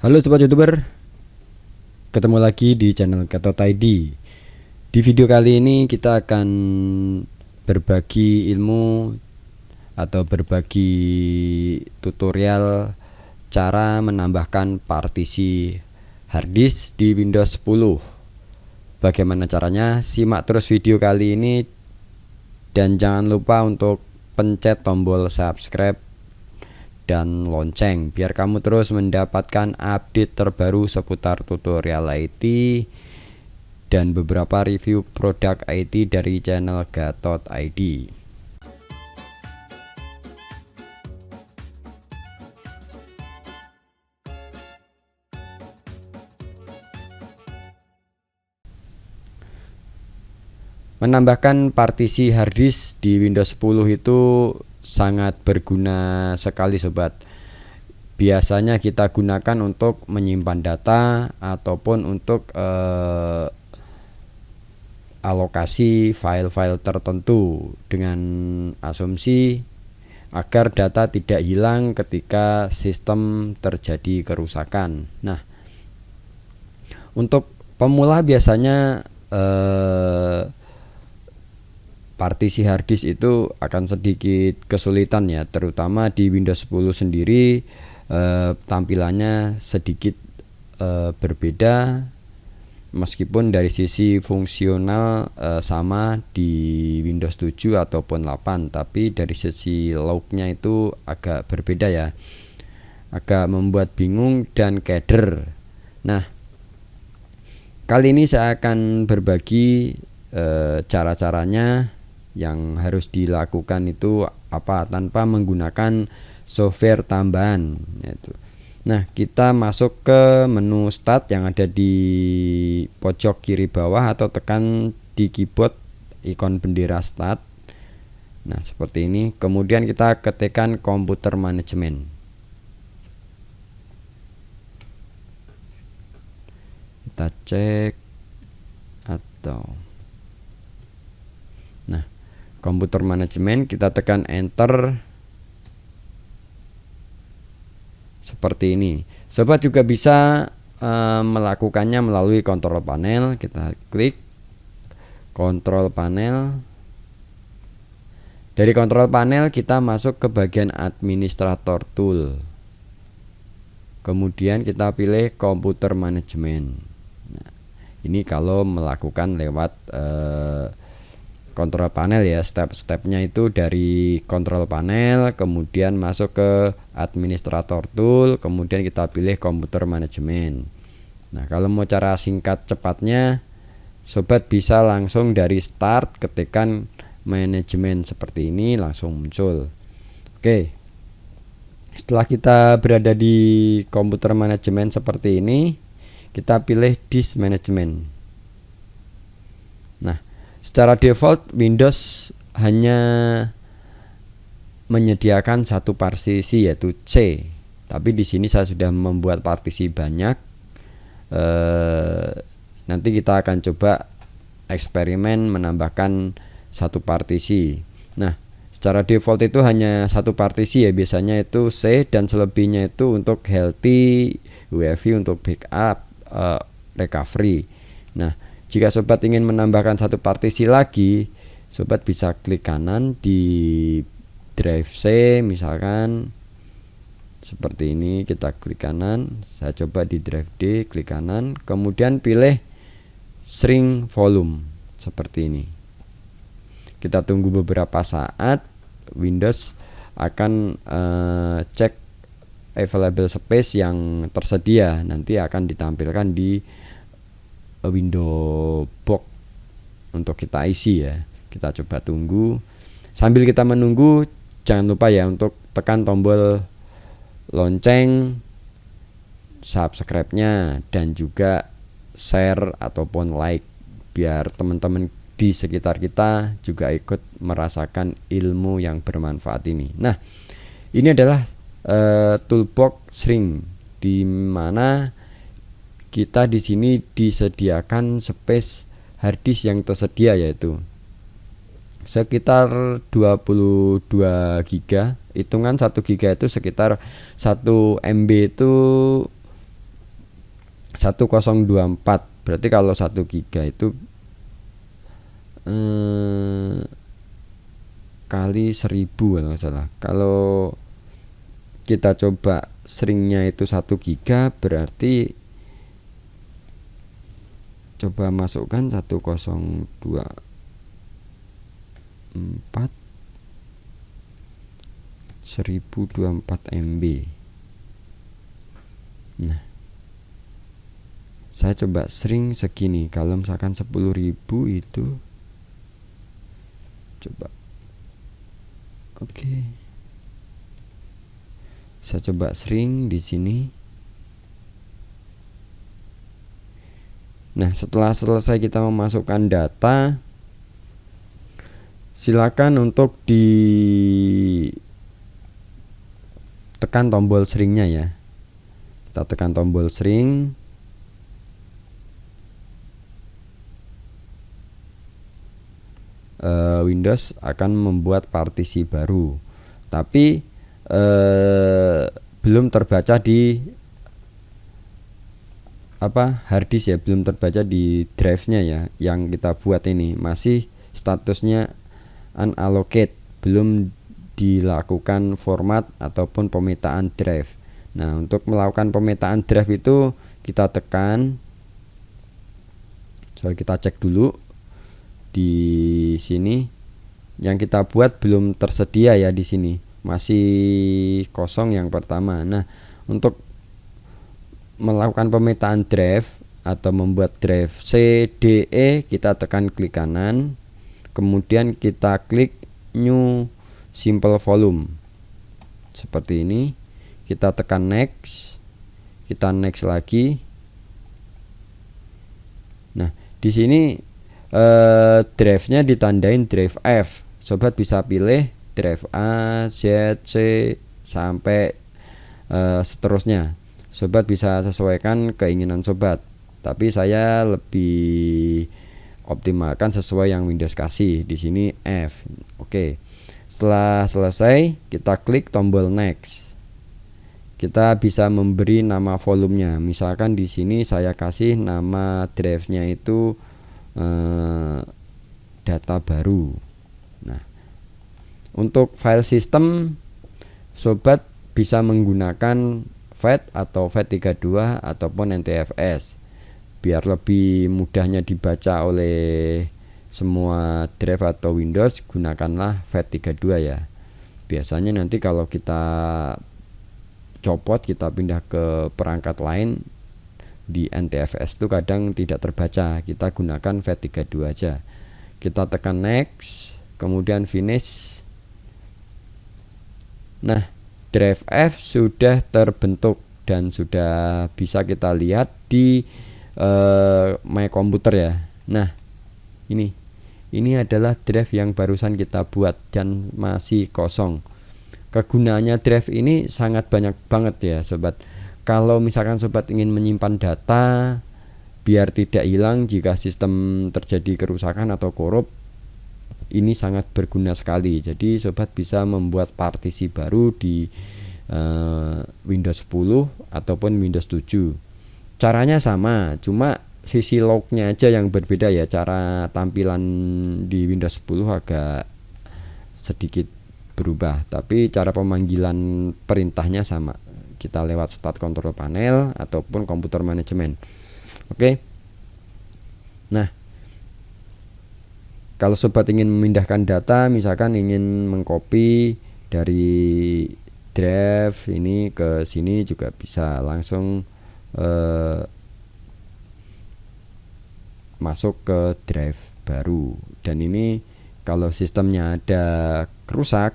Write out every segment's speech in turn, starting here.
Halo Sobat YouTuber, ketemu lagi di channel Gatot ID. Di video kali ini kita akan berbagi ilmu atau berbagi tutorial cara menambahkan partisi harddisk di Windows 10. Bagaimana caranya? Simak terus video kali ini dan jangan lupa untuk pencet tombol subscribe dan lonceng biar kamu terus mendapatkan update terbaru seputar tutorial IT dan beberapa review produk IT dari channel Gatot ID. Menambahkan partisi harddisk di Windows 10 itu sangat berguna sekali sobat. Biasanya kita gunakan untuk menyimpan data ataupun untuk alokasi file-file tertentu dengan asumsi agar data tidak hilang ketika sistem terjadi kerusakan. Nah, untuk pemula biasanya partisi harddisk itu akan sedikit kesulitan ya, terutama di Windows 10 sendiri tampilannya sedikit berbeda meskipun dari sisi fungsional sama di Windows 7 ataupun 8, tapi dari sisi layoutnya itu agak berbeda ya, agak membuat bingung dan keder. Nah, kali ini saya akan berbagi cara-caranya yang harus dilakukan itu apa tanpa menggunakan software tambahan yaitu. Nah, kita masuk ke menu start yang ada di pojok kiri bawah atau tekan di keyboard ikon bendera start. Nah, seperti ini. Kemudian kita ketikkan komputer manajemen. Kita cek atau komputer manajemen, kita tekan enter seperti ini. Sobat juga bisa melakukannya melalui kontrol panel. Kita klik kontrol panel. Dari kontrol panel kita masuk ke bagian administrator tool. Kemudian kita pilih komputer manajemen. Nah, ini kalau melakukan lewat kontrol panel ya, step-stepnya itu dari kontrol panel, kemudian masuk ke administrator tool, kemudian kita pilih komputer manajemen. Nah, kalau mau cara singkat cepatnya, sobat bisa langsung dari start ketikkan manajemen seperti ini, langsung muncul. Oke, setelah kita berada di komputer manajemen seperti ini, kita pilih disk management. Nah, secara default Windows hanya menyediakan satu partisi yaitu C. Tapi di sini saya sudah membuat partisi banyak. Nanti kita akan coba eksperimen menambahkan satu partisi. Nah, secara default itu hanya satu partisi ya, biasanya itu C dan selebihnya itu untuk healthy, UEFI untuk backup, recovery. Nah, jika sobat ingin menambahkan satu partisi lagi, sobat bisa klik kanan di drive C misalkan seperti ini. Kita klik kanan, saya coba di drive D, klik kanan, kemudian pilih shrink volume seperti ini. Kita tunggu beberapa saat, Windows akan cek available space yang tersedia, nanti akan ditampilkan di window box untuk kita isi ya. Kita coba tunggu. Sambil kita menunggu, jangan lupa ya untuk tekan tombol lonceng, subscribe-nya, dan juga share ataupun like biar teman-teman di sekitar kita juga ikut merasakan ilmu yang bermanfaat ini. Nah, ini adalah toolbox shrink di mana kita di sini disediakan space harddisk yang tersedia yaitu sekitar 22 GB. Hitungan 1 GB itu sekitar 1 MB itu 1024. Berarti kalau 1 giga itu kali 1000 kalau nggak salah. Kalau kita coba stringnya itu 1 giga, berarti coba masukkan 1024 1024 MB. Nah, saya coba string segini. Kalau misalkan 10.000 itu coba, oke. Saya coba string di sini. Nah, setelah selesai kita memasukkan data, silakan untuk tekan tombol stringnya ya. Kita tekan tombol string. Windows akan membuat partisi baru, tapi belum terbaca di harddisk ya, belum terbaca di drive-nya ya. Yang kita buat ini masih statusnya unallocate, belum dilakukan format ataupun pemetaan drive. Nah, untuk melakukan pemetaan drive itu kita tekan, kita cek dulu di sini. Yang kita buat belum tersedia ya, di sini masih kosong yang pertama. Nah, untuk melakukan pemetaan drive atau membuat drive CDE, kita tekan klik kanan, kemudian kita klik new simple volume seperti ini. Kita tekan next, kita next lagi. Nah, di sini drive-nya ditandain drive F. Sobat bisa pilih drive A, Z, C sampai seterusnya. Sobat bisa sesuaikan keinginan sobat, tapi saya lebih optimalkan sesuai yang Windows kasih. Di sini F. Oke. Setelah selesai, kita klik tombol next. Kita bisa memberi nama volumenya. Misalkan di sini saya kasih nama drive-nya itu data baru. Nah, untuk file system, sobat bisa menggunakan FAT atau FAT32 ataupun NTFS. Biar lebih mudahnya dibaca oleh semua drive atau Windows, gunakanlah FAT32 ya. Biasanya nanti kalau kita copot, kita pindah ke perangkat lain, di NTFS itu kadang tidak terbaca. Kita gunakan FAT32 aja. Kita tekan next, kemudian finish. Nah, drive F sudah terbentuk dan sudah bisa kita lihat di My Computer ya. Nah, ini adalah drive yang barusan kita buat dan masih kosong. Kegunaannya drive ini sangat banyak banget ya sobat. Kalau misalkan sobat ingin menyimpan data biar tidak hilang jika sistem terjadi kerusakan atau korup, ini sangat berguna sekali. Jadi sobat bisa membuat partisi baru di Windows 10 ataupun Windows 7. Caranya sama, cuma sisi lognya aja yang berbeda ya. Cara tampilan di Windows 10 agak sedikit berubah, tapi cara pemanggilan perintahnya sama. Kita lewat start control panel ataupun komputer manajemen. Oke. Nah, kalau sobat ingin memindahkan data, misalkan ingin mengcopy dari drive ini ke sini, juga bisa langsung masuk ke drive baru. Dan ini kalau sistemnya ada rusak,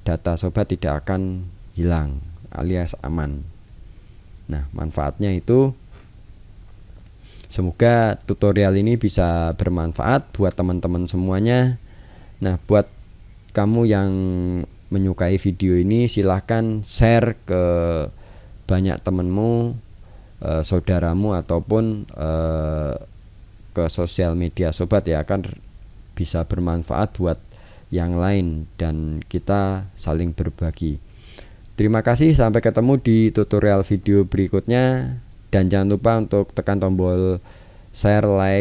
data sobat tidak akan hilang alias aman. Nah, manfaatnya itu, semoga tutorial ini bisa bermanfaat buat teman-teman semuanya. Nah, buat kamu yang menyukai video ini, silahkan share ke banyak temanmu, saudaramu ataupun ke sosial media sobat ya, akan bisa bermanfaat buat yang lain dan kita saling berbagi. Terima kasih, sampai ketemu di tutorial video berikutnya. Dan jangan lupa untuk tekan tombol share, like,